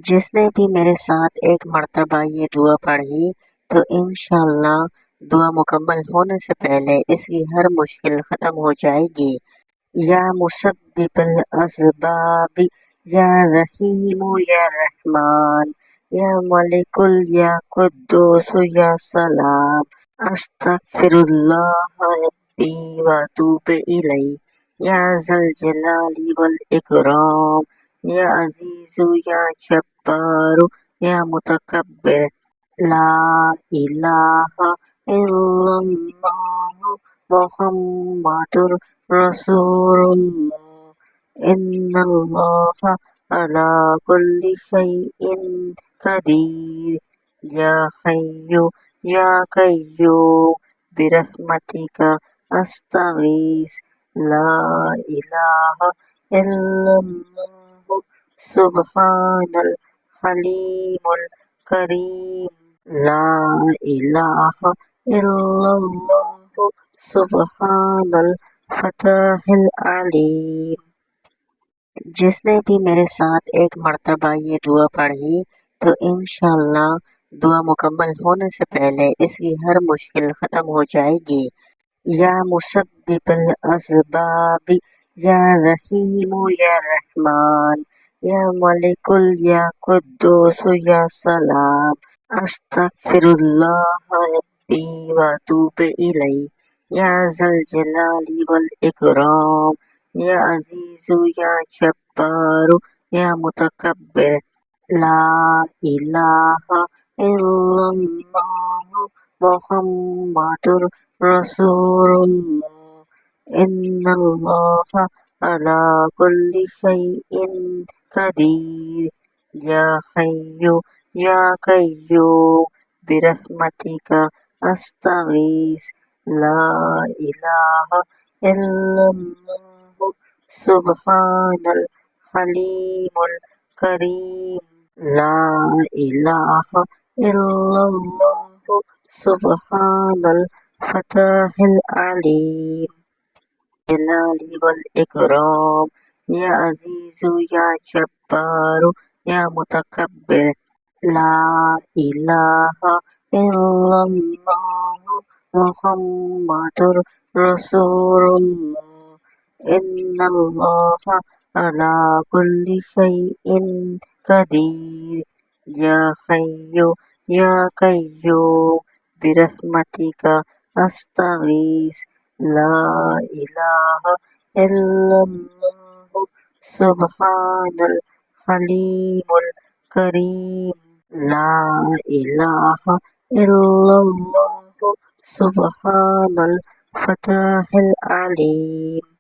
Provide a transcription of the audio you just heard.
جس نے بھی میرے ساتھ ایک مرتبہ یہ دعا پڑھی تو انشاءاللہ دعا مکمل ہونے سے پہلے اس کی ہر مشکل ختم ہو جائے گی۔ یا مسبب الاسباب، یا رحیم یا رحمان، یا ملک یا قدوس یا سلام، استغفر اللہ ربی واتوب الیہ، یا ذا الجلال والاکرام، یا عزیز یا جبار یا متکبر، لا الہ الا اللہ محمد رسول اللہ، ان اللہ علی کل شیء قدیر، یا حی یا قیوم برحمتک استغیث، لا الہ الا اللہ سبحان الحلیم الکریم، لا الہ الا اللہ سبحان الفتح العلیم۔ جس نے بھی میرے ساتھ ایک مرتبہ یہ دعا پڑھی تو انشاءاللہ دعا مکمل ہونے سے پہلے اس کی ہر مشکل ختم ہو جائے گی۔ یا مسبب الاسباب، یا رحیم یا رحمان، یا ملک یا قدوس یا سلام، استغفر اللہ ربی واتوب الیہ، یا ذا الجلال والاکرام، یا عزیز یا جبار یا متکبر، لا الہ الا اللہ محمد رسول اللہ، ان اللہ علی کل شیء قدیر، یا حی یا قیوم برحمتک استغیث، لا الہ الا اللہ سبحان الحلیم الکریم، لا الہ الا اللہ سبحان الفتح العلیم، جلال والاکرام، یا عزیز یا جبار یا متکبر، لا الہ الا اللہ محمد رسول اللہ، ان اللہ علی کل شیء قدیر، یا حی یا قیوم برحمتک استغیث، لا الہ الا اللہ سبحان الحلیم الکریم، لا الہ الا اللہ سبحان الفتح العلیم۔